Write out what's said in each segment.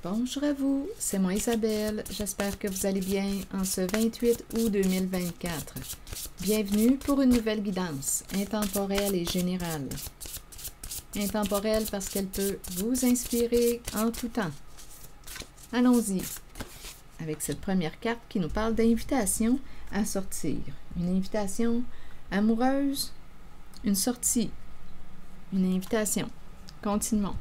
Bonjour à vous, c'est moi Isabelle, j'espère que vous allez bien en ce 28 août 2024. Bienvenue pour une nouvelle guidance, intemporelle et générale. Intemporelle parce qu'elle peut vous inspirer en tout temps. Allons-y avec cette première carte qui nous parle d'invitation à sortir. Une invitation amoureuse, une sortie, une invitation. Continuons.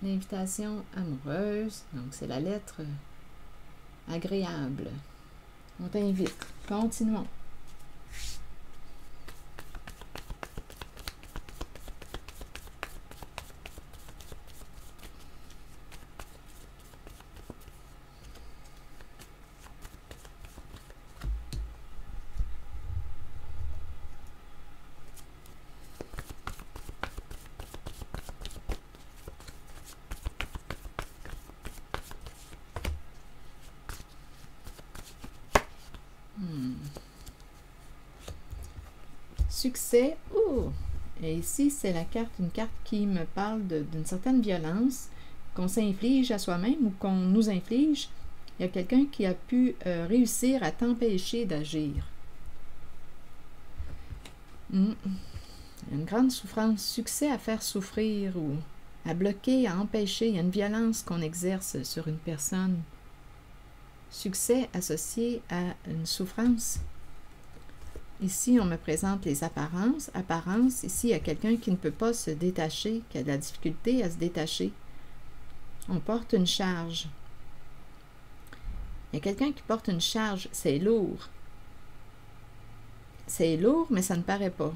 L'invitation amoureuse, donc c'est la lettre agréable. On t'invite. Continuons. Succès. Oh! Et ici, c'est une carte qui me parle d'une certaine violence qu'on s'inflige à soi-même ou qu'on nous inflige. Il y a quelqu'un qui a pu réussir à t'empêcher d'agir. Il y a une grande souffrance, succès à faire souffrir ou à bloquer, à empêcher. Il y a une violence qu'on exerce sur une personne. Succès associé à une souffrance. Ici, on me présente les apparences. Apparence, ici, il y a quelqu'un qui ne peut pas se détacher, qui a de la difficulté à se détacher. On porte une charge. Il y a quelqu'un qui porte une charge, c'est lourd. C'est lourd, mais ça ne paraît pas.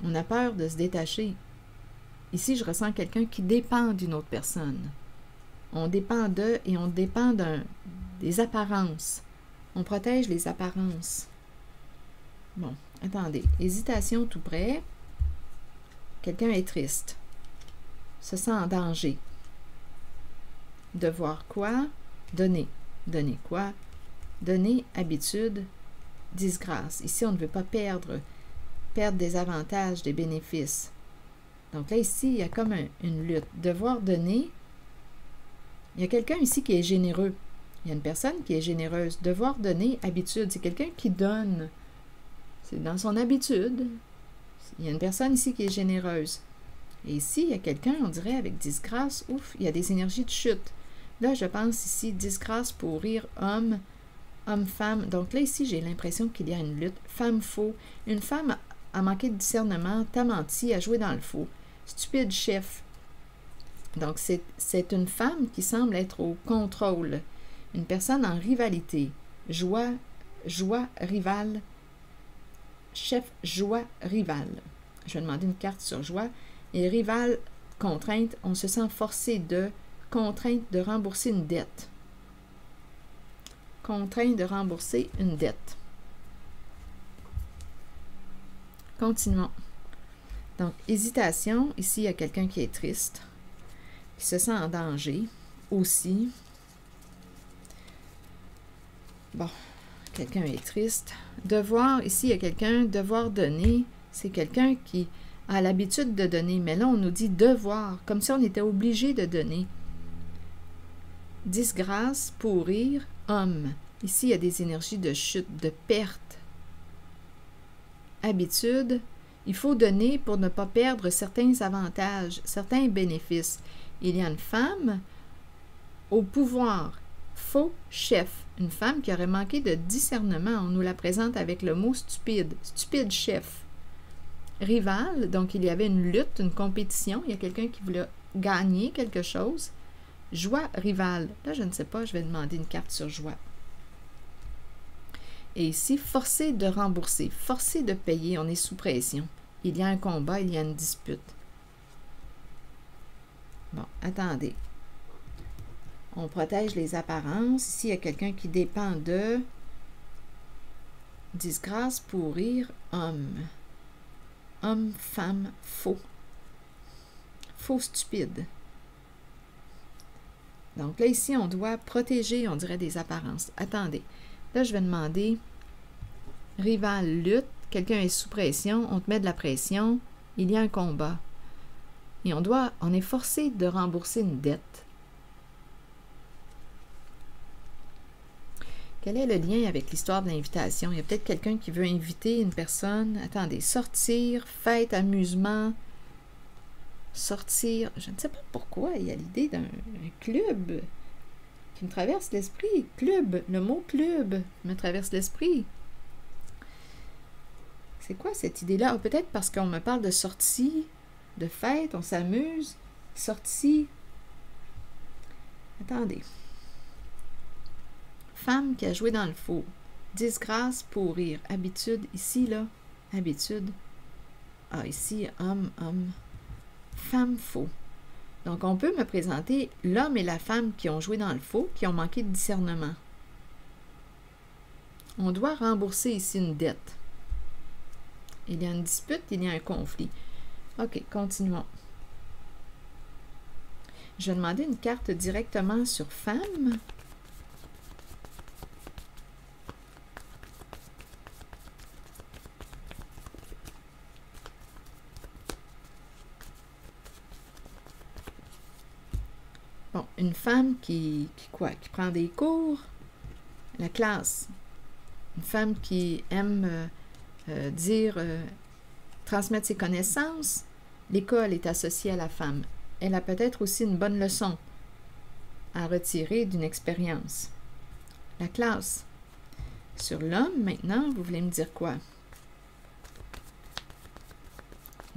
On a peur de se détacher. Ici, je ressens quelqu'un qui dépend d'une autre personne. On dépend d'eux et on dépend des apparences. On protège les apparences. Bon, attendez. Hésitation tout près. Quelqu'un est triste. Se sent en danger. Devoir quoi? Donner. Donner quoi? Donner habitude, disgrâce. Ici, on ne veut pas perdre des avantages, des bénéfices. Donc là, ici, il y a comme une lutte. Devoir donner. Il y a quelqu'un ici qui est généreux. Il y a une personne qui est généreuse. Devoir donner, habitude. C'est quelqu'un qui donne. C'est dans son habitude. Il y a une personne ici qui est généreuse. Et ici, il y a quelqu'un, on dirait, avec disgrâce. Ouf, il y a des énergies de chute. Là, je pense ici, disgrâce pour rire, homme, femme. Donc là, ici, j'ai l'impression qu'il y a une lutte. Femme faux. Une femme a manqué de discernement, t'a menti, a joué dans le faux. Stupide chef. Donc, c'est une femme qui semble être au contrôle. Une personne en rivalité. Joie, rival. Chef, joie, rival. Je vais demander une carte sur joie. Et rival, contrainte, on se sent forcé contrainte de rembourser une dette. Contrainte de rembourser une dette. Continuons. Donc, hésitation. Ici, il y a quelqu'un qui est triste, qui se sent en danger aussi. Bon, quelqu'un est triste. Devoir, ici, il y a quelqu'un, devoir donner, c'est quelqu'un qui a l'habitude de donner, mais là, on nous dit devoir, comme si on était obligé de donner. Disgrâce, pourrir, homme. Ici, il y a des énergies de chute, de perte. Habitude, il faut donner pour ne pas perdre certains avantages, certains bénéfices. Il y a une femme au pouvoir. Faux chef, une femme qui aurait manqué de discernement. On nous la présente avec le mot stupide. Stupide chef. Rival, donc il y avait une lutte, une compétition. Il y a quelqu'un qui voulait gagner quelque chose. Joie, rival. Là, je ne sais pas, je vais demander une carte sur joie. Et ici, forcé de rembourser, forcé de payer. On est sous pression. Il y a un combat, il y a une dispute. Bon, attendez. On protège les apparences. Ici, il y a quelqu'un qui dépend de disgrâce, pourrir, homme. Homme, femme, faux. Faux, stupide. Donc là, ici, on doit protéger, on dirait, des apparences. Attendez. Là, je vais demander rival, lutte. Quelqu'un est sous pression. On te met de la pression. Il y a un combat. Et on est forcé de rembourser une dette. Quel est le lien avec l'histoire de l'invitation? Il y a peut-être quelqu'un qui veut inviter une personne. Attendez, sortir, fête, amusement, sortir. Je ne sais pas pourquoi il y a l'idée d'un club qui me traverse l'esprit. Club, le mot club me traverse l'esprit. C'est quoi cette idée-là? Peut-être parce qu'on me parle de sortie, de fête, on s'amuse. Sortie. Attendez. Femme qui a joué dans le faux. Disgrâce, pourrir. Habitude, ici, là. Habitude. Ah, ici, homme, homme. Femme, faux. Donc, on peut me présenter l'homme et la femme qui ont joué dans le faux, qui ont manqué de discernement. On doit rembourser ici une dette. Il y a une dispute, il y a un conflit. OK, continuons. Je vais demander une carte directement sur femme. Bon, une femme qui prend des cours, la classe. Une femme qui aime transmettre ses connaissances. L'école est associée à la femme. Elle a peut-être aussi une bonne leçon à retirer d'une expérience. La classe. Sur l'homme, maintenant, vous voulez me dire quoi?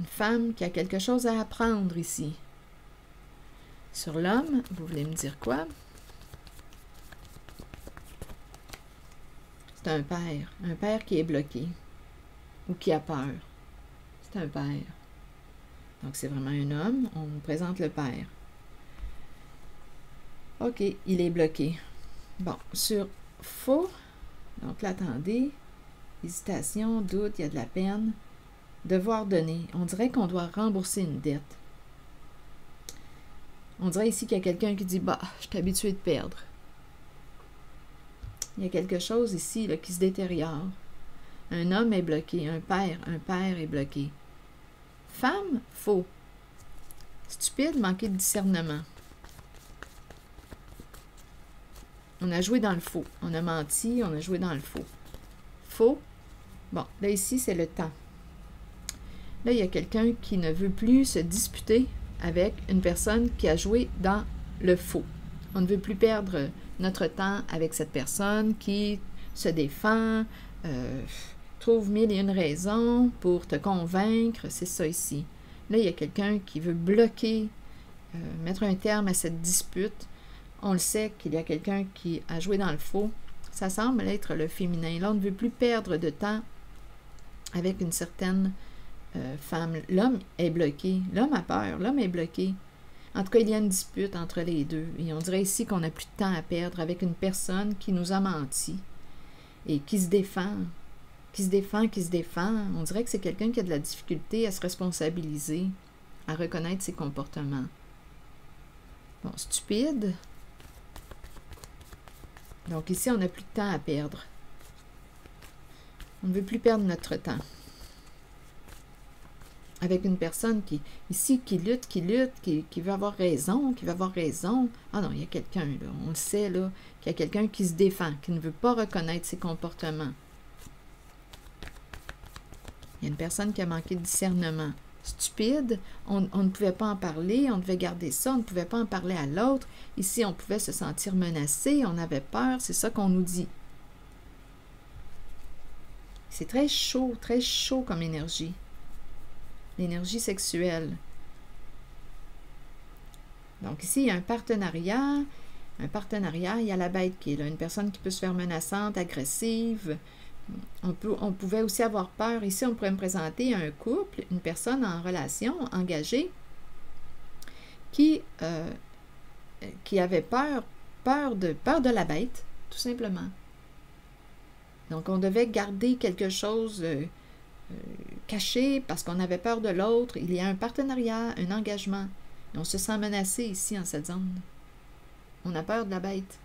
Une femme qui a quelque chose à apprendre ici. Sur l'homme, vous voulez me dire quoi? C'est un père qui est bloqué ou qui a peur. C'est un père. Donc, c'est vraiment un homme, on nous présente le père. OK, il est bloqué. Bon, sur faux, donc là, attendez, hésitation, doute, il y a de la peine. Devoir donner, on dirait qu'on doit rembourser une dette. On dirait ici qu'il y a quelqu'un qui dit « Bah, je suis habitué de perdre. » Il y a quelque chose ici là, qui se détériore. Un homme est bloqué, un père est bloqué. Femme, faux. Stupide, manqué de discernement. On a joué dans le faux. On a menti, on a joué dans le faux. Faux. Bon, là ici, c'est le temps. Là, il y a quelqu'un qui ne veut plus se disputer avec une personne qui a joué dans le faux. On ne veut plus perdre notre temps avec cette personne qui se défend, trouve mille et une raisons pour te convaincre. C'est ça ici. Là, il y a quelqu'un qui veut bloquer, mettre un terme à cette dispute. On le sait qu'il y a quelqu'un qui a joué dans le faux. Ça semble être le féminin. Là, on ne veut plus perdre de temps avec une certaine femme. L'homme est bloqué. L'homme a peur. L'homme est bloqué. En tout cas, il y a une dispute entre les deux. Et on dirait ici qu'on n'a plus de temps à perdre avec une personne qui nous a menti et qui se défend. Qui se défend. On dirait que c'est quelqu'un qui a de la difficulté à se responsabiliser, à reconnaître ses comportements. Bon, stupide. Donc ici, on n'a plus de temps à perdre. On ne veut plus perdre notre temps. Avec une personne qui lutte, qui veut avoir raison, Ah non, il y a quelqu'un, là, on le sait, là, qu'il y a quelqu'un qui se défend, qui ne veut pas reconnaître ses comportements. Il y a une personne qui a manqué de discernement. Stupide, on ne pouvait pas en parler, on devait garder ça, on ne pouvait pas en parler à l'autre. Ici, on pouvait se sentir menacé, on avait peur, c'est ça qu'on nous dit. C'est très chaud comme énergie. L'énergie sexuelle. Donc ici, il y a un partenariat, il y a la bête qui est là, une personne qui peut se faire menaçante, agressive. On pouvait aussi avoir peur. Ici, on pourrait me présenter un couple, une personne en relation, engagée, qui avait peur de la bête, tout simplement. Donc, on devait garder quelque chose caché parce qu'on avait peur de l'autre. Il y a un partenariat, un engagement. Et on se sent menacé ici, en cette zone. On a peur de la bête.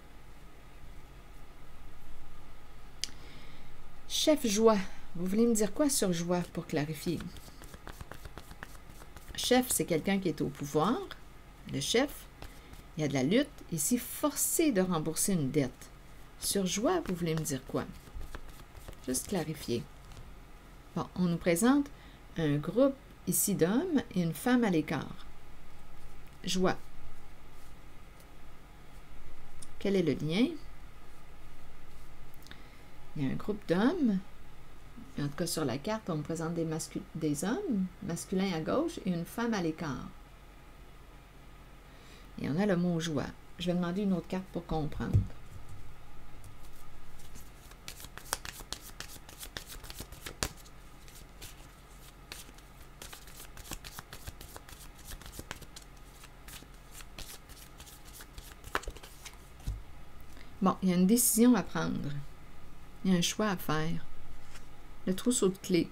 Chef joie. Vous voulez me dire quoi sur joie pour clarifier? chef, c'est quelqu'un qui est au pouvoir. Le chef, il y a de la lutte. Ici, forcé de rembourser une dette. Sur joie, vous voulez me dire quoi? Juste clarifier. Bon, on nous présente un groupe ici d'hommes et une femme à l'écart. Joie. Quel est le lien? Il y a un groupe d'hommes. En tout cas, sur la carte, on me présente des hommes masculins à gauche et une femme à l'écart. Et on a le mot joie. Je vais demander une autre carte pour comprendre. Bon, il y a une décision à prendre. Il y a un choix à faire. Le trousseau de clés.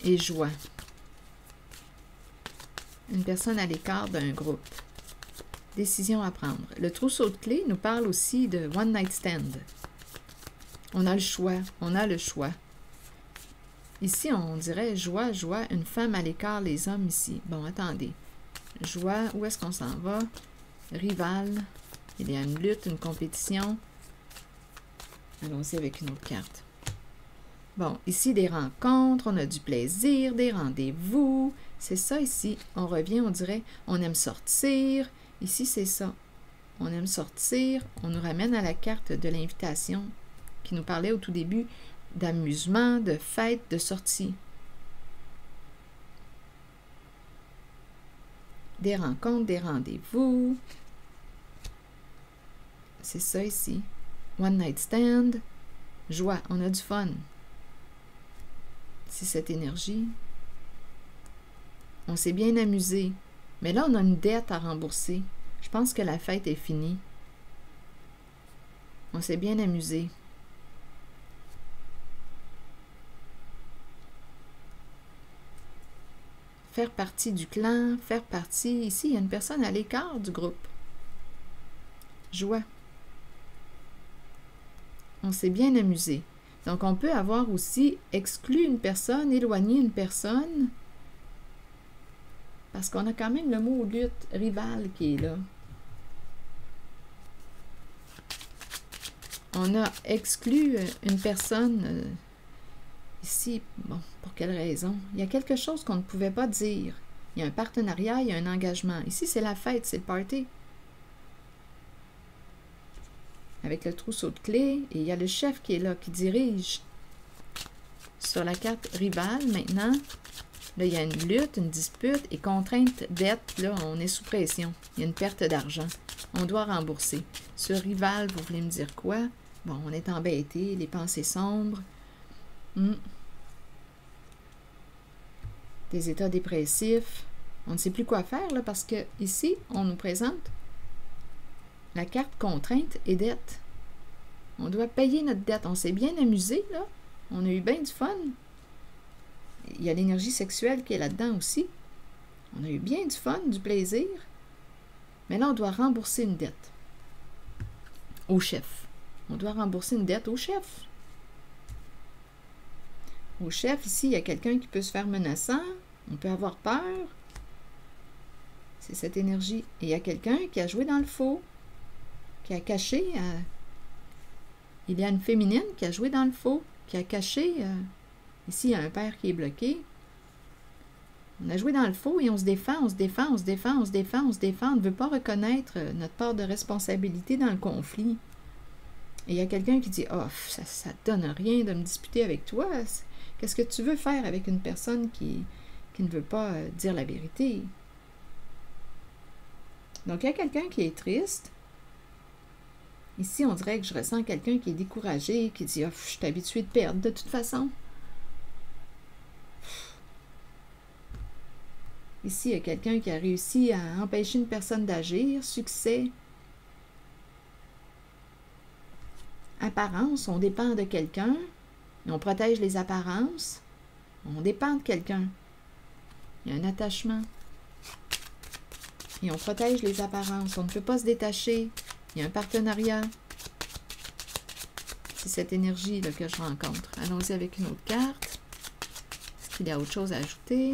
Et joie. Une personne à l'écart d'un groupe. Décision à prendre. Le trousseau de clés nous parle aussi de one night stand. On a le choix. On a le choix. Ici, on dirait joie, joie, une femme à l'écart, les hommes ici. Bon, attendez. Joie, où est-ce qu'on s'en va? Rival. Il y a une lutte, une compétition. Allons-y avec une autre carte. Bon, ici, des rencontres, on a du plaisir, des rendez-vous. C'est ça ici. On revient, on dirait, on aime sortir. Ici, c'est ça. On aime sortir. On nous ramène à la carte de l'invitation qui nous parlait au tout début d'amusement, de fête, de sortie. Des rencontres, des rendez-vous. C'est ça ici. One night stand. Joie, on a du fun. C'est cette énergie. On s'est bien amusé. Mais là, on a une dette à rembourser. Je pense que la fête est finie. On s'est bien amusé. Faire partie du clan, faire partie... Ici, il y a une personne à l'écart du groupe. Joie. On s'est bien amusé. Donc, on peut avoir aussi exclu une personne, éloigné une personne, parce qu'on a quand même le mot lutte, rival qui est là. On a exclu une personne ici. Bon, pour quelle raison? Il y a quelque chose qu'on ne pouvait pas dire. Il y a un partenariat, il y a un engagement. Ici, c'est la fête, c'est le party. Avec le trousseau de clés, et il y a le chef qui est là, qui dirige. Sur la carte rival, maintenant, là, il y a une lutte, une dispute, et contrainte, dette, là, on est sous pression. Il y a une perte d'argent. On doit rembourser. Sur rival, vous voulez me dire quoi? Bon, on est embêté, les pensées sombres. Des états dépressifs. On ne sait plus quoi faire, là, parce que ici, on nous présente la carte contrainte et dette. On doit payer notre dette. On s'est bien amusé, là. On a eu bien du fun. Il y a l'énergie sexuelle qui est là-dedans aussi. On a eu bien du fun, du plaisir. Mais là, on doit rembourser une dette au chef. On doit rembourser une dette au chef. Au chef, ici, il y a quelqu'un qui peut se faire menaçant. On peut avoir peur. C'est cette énergie. Et il y a quelqu'un qui a joué dans le faux, qui a caché. Il y a une féminine qui a joué dans le faux, qui a caché. Ici, il y a un père qui est bloqué. On a joué dans le faux et on se défend, on se défend, on se défend, on se défend, on se défend. On ne veut pas reconnaître notre part de responsabilité dans le conflit. Et il y a quelqu'un qui dit « Oh, ça ne donne rien de me disputer avec toi. Qu'est-ce que tu veux faire avec une personne qui ne veut pas dire la vérité? » Donc, il y a quelqu'un qui est triste. Ici, on dirait que je ressens quelqu'un qui est découragé, qui dit « Oh, je suis habitué de perdre de toute façon. » Ici, il y a quelqu'un qui a réussi à empêcher une personne d'agir. Succès. Apparence, on dépend de quelqu'un. Et on protège les apparences. On dépend de quelqu'un. Il y a un attachement. Et on protège les apparences. On ne peut pas se détacher. Il y a un partenariat. C'est cette énergie-là que je rencontre. Allons-y avec une autre carte. Est-ce qu'il y a autre chose à ajouter?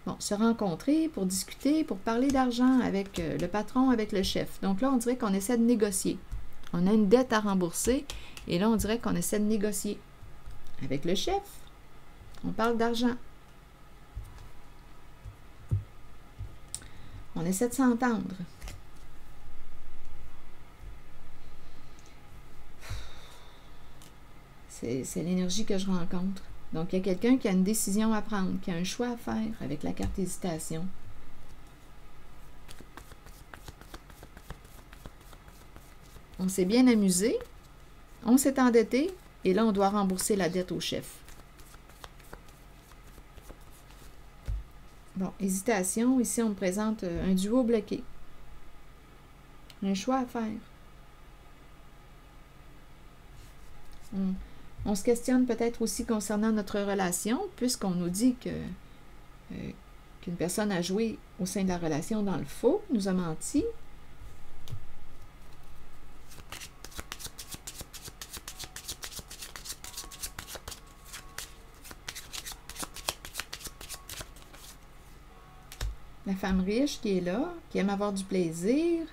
Bon, se rencontrer pour discuter, pour parler d'argent avec le patron, avec le chef. Donc là, on dirait qu'on essaie de négocier. On a une dette à rembourser et là, on dirait qu'on essaie de négocier avec le chef. On parle d'argent. On essaie de s'entendre. C'est l'énergie que je rencontre. Donc, il y a quelqu'un qui a une décision à prendre, qui a un choix à faire avec la carte hésitation. On s'est bien amusé, on s'est endetté, et là, on doit rembourser la dette au chef. Bon, hésitation, ici, on me présente un duo bloqué. Un choix à faire. On se questionne peut-être aussi concernant notre relation, puisqu'on nous dit que qu'une personne a joué au sein de la relation dans le faux, nous a menti. La femme riche qui est là, qui aime avoir du plaisir,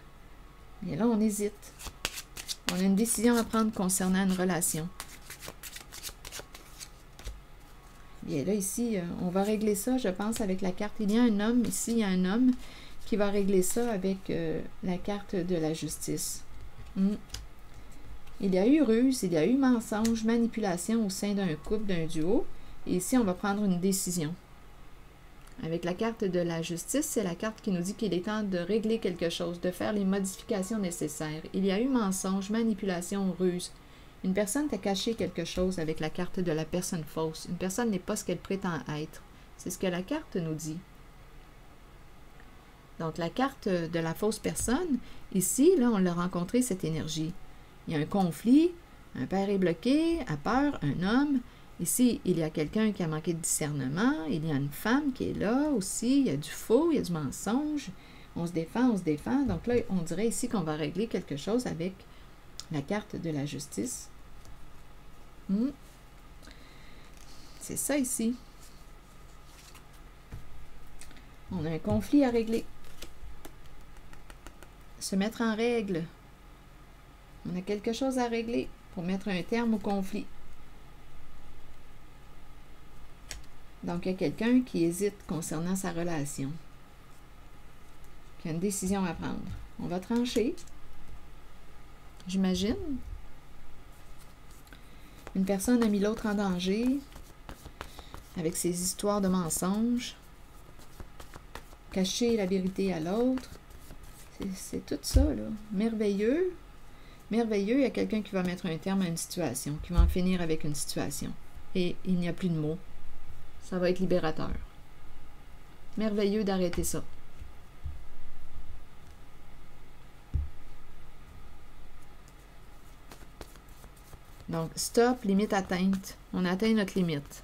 et là, on hésite. On a une décision à prendre concernant une relation. Bien là, ici, on va régler ça, je pense, avec la carte. Il y a un homme, ici, il y a un homme qui va régler ça avec la carte de la justice. Il y a eu ruse, il y a eu mensonge, manipulation au sein d'un couple, d'un duo. Et ici, on va prendre une décision. Avec la carte de la justice, c'est la carte qui nous dit qu'il est temps de régler quelque chose, de faire les modifications nécessaires. Il y a eu mensonge, manipulation, ruse. Une personne t'a caché quelque chose avec la carte de la personne fausse. Une personne n'est pas ce qu'elle prétend être. C'est ce que la carte nous dit. Donc, la carte de la fausse personne, ici, là, on l'a rencontré, cette énergie. Il y a un conflit, un père est bloqué, a peur, un homme. Ici, il y a quelqu'un qui a manqué de discernement, il y a une femme qui est là aussi, il y a du faux, il y a du mensonge. On se défend, on se défend. Donc là, on dirait ici qu'on va régler quelque chose avec la carte de la justice. C'est ça ici. On a un conflit à régler. Se mettre en règle. On a quelque chose à régler pour mettre un terme au conflit. Donc, il y a quelqu'un qui hésite concernant sa relation, qui a une décision à prendre. On va trancher, j'imagine. Une personne a mis l'autre en danger avec ses histoires de mensonges, cacher la vérité à l'autre. C'est tout ça, là. Merveilleux. Merveilleux, il y a quelqu'un qui va mettre un terme à une situation, qui va en finir avec une situation. Et il n'y a plus de mots. Ça va être libérateur. Merveilleux d'arrêter ça. Donc, stop, limite atteinte. On atteint notre limite.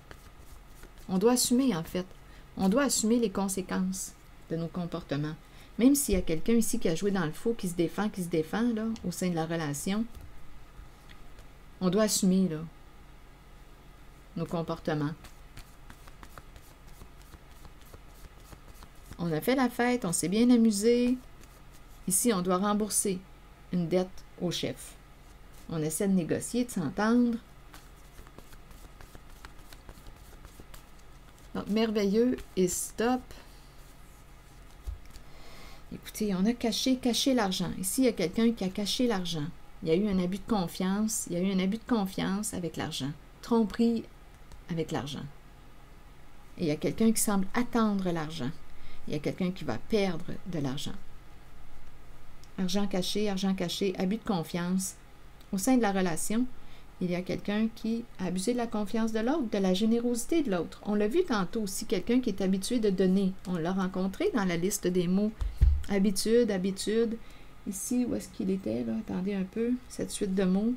On doit assumer, en fait. On doit assumer les conséquences de nos comportements. Même s'il y a quelqu'un ici qui a joué dans le faux, qui se défend, là, au sein de la relation, on doit assumer, là, nos comportements. On a fait la fête, on s'est bien amusé. Ici, on doit rembourser une dette au chef. On essaie de négocier, de s'entendre. Donc, merveilleux et stop. Écoutez, on a caché l'argent. Ici, il y a quelqu'un qui a caché l'argent. Il y a eu un abus de confiance. Il y a eu un abus de confiance avec l'argent. Tromperie avec l'argent. Et il y a quelqu'un qui semble attendre l'argent. Il y a quelqu'un qui va perdre de l'argent. Argent caché, abus de confiance. Au sein de la relation, il y a quelqu'un qui a abusé de la confiance de l'autre, de la générosité de l'autre. On l'a vu tantôt aussi, quelqu'un qui est habitué de donner. On l'a rencontré dans la liste des mots. Habitude, habitude. Ici, où est-ce qu'il était, là? Attendez un peu, cette suite de mots.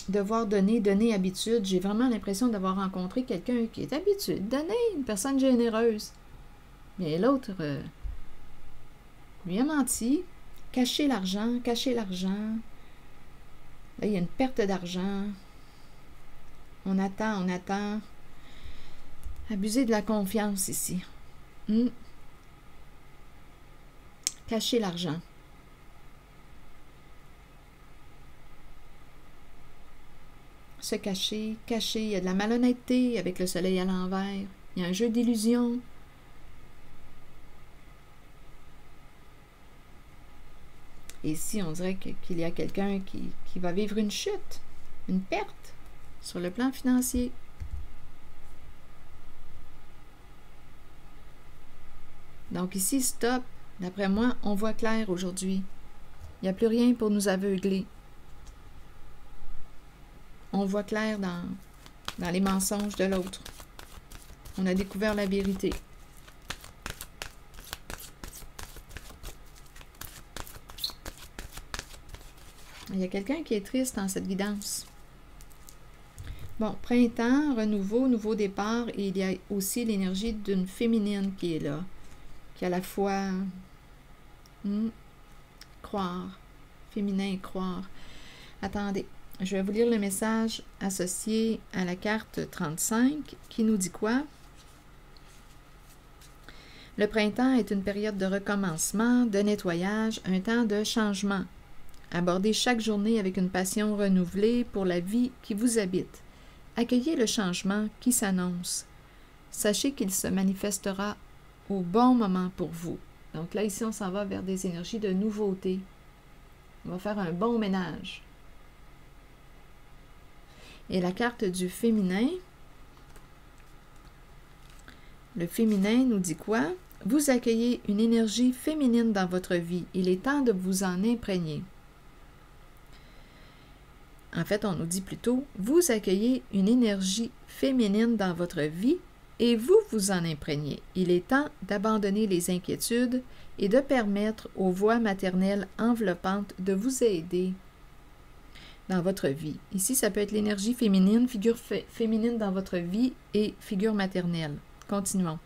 Devoir donner, donner, habitude. J'ai vraiment l'impression d'avoir rencontré quelqu'un qui est habitué de donner, une personne généreuse. Mais l'autre, lui a menti. Cachez l'argent, cachez l'argent. Là, il y a une perte d'argent. On attend, on attend. Abusez de la confiance ici. Cachez l'argent. Se cacher, cacher. Il y a de la malhonnêteté avec le soleil à l'envers. Il y a un jeu d'illusion. Et ici, on dirait qu'il y a quelqu'un qui va vivre une chute, une perte sur le plan financier. Donc ici, stop. D'après moi, on voit clair aujourd'hui. Il n'y a plus rien pour nous aveugler. On voit clair dans les mensonges de l'autre. On a découvert la vérité. Il y a quelqu'un qui est triste dans cette guidance. Bon, printemps, renouveau, nouveau départ, et il y a aussi l'énergie d'une féminine qui est là, qui a la foi, croire, féminin et croire. Attendez, je vais vous lire le message associé à la carte 35 qui nous dit quoi? Le printemps est une période de recommencement, de nettoyage, un temps de changement. Abordez chaque journée avec une passion renouvelée pour la vie qui vous habite. Accueillez le changement qui s'annonce. Sachez qu'il se manifestera au bon moment pour vous. Donc là, ici, on s'en va vers des énergies de nouveauté. On va faire un bon ménage. Et la carte du féminin, le féminin nous dit quoi? Vous accueillez une énergie féminine dans votre vie. Il est temps de vous en imprégner. En fait, on nous dit plutôt, vous accueillez une énergie féminine dans votre vie et vous vous en imprégnez. Il est temps d'abandonner les inquiétudes et de permettre aux voix maternelles enveloppantes de vous aider dans votre vie. Ici, ça peut être l'énergie féminine, figure féminine dans votre vie et figure maternelle. Continuons.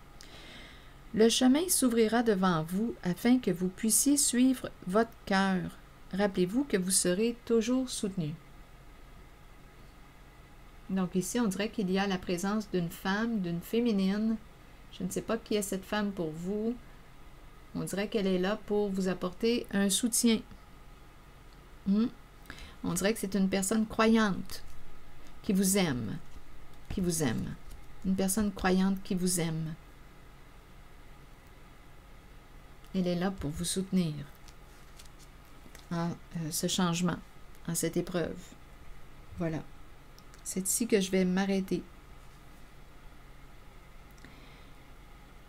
Le chemin s'ouvrira devant vous afin que vous puissiez suivre votre cœur. Rappelez-vous que vous serez toujours soutenu. Donc ici, on dirait qu'il y a la présence d'une femme, d'une féminine. Je ne sais pas qui est cette femme pour vous. On dirait qu'elle est là pour vous apporter un soutien. On dirait que c'est une personne croyante qui vous aime. Qui vous aime. Une personne croyante qui vous aime. Elle est là pour vous soutenir en ce changement, en cette épreuve. Voilà. C'est ici que je vais m'arrêter.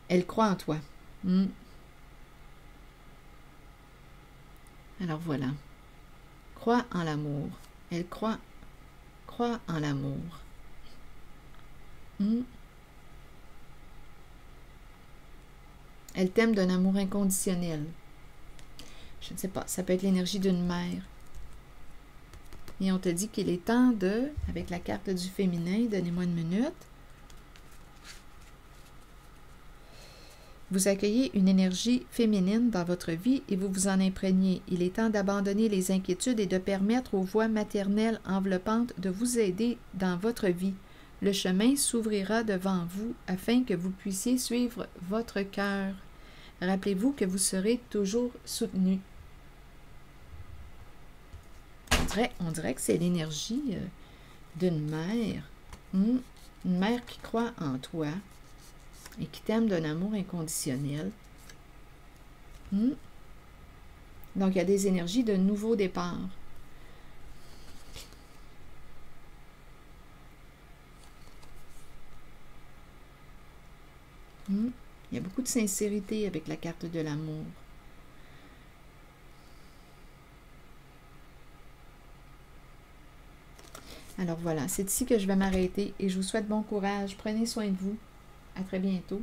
Elle croit en toi. Alors voilà. Crois en l'amour. Elle croit en l'amour. Elle t'aime d'un amour inconditionnel. Je ne sais pas, ça peut être l'énergie d'une mère. Et on te dit qu'il est temps de, avec la carte du féminin, donnez-moi une minute, vous accueillez une énergie féminine dans votre vie et vous vous en imprégnez. Il est temps d'abandonner les inquiétudes et de permettre aux voix maternelles enveloppantes de vous aider dans votre vie. Le chemin s'ouvrira devant vous afin que vous puissiez suivre votre cœur. Rappelez-vous que vous serez toujours soutenu. On dirait que c'est l'énergie d'une mère. Une mère qui croit en toi et qui t'aime d'un amour inconditionnel. Donc, il y a des énergies de nouveau départ. Il y a beaucoup de sincérité avec la carte de l'amour. Alors voilà, c'est ici que je vais m'arrêter et je vous souhaite bon courage. Prenez soin de vous. À très bientôt.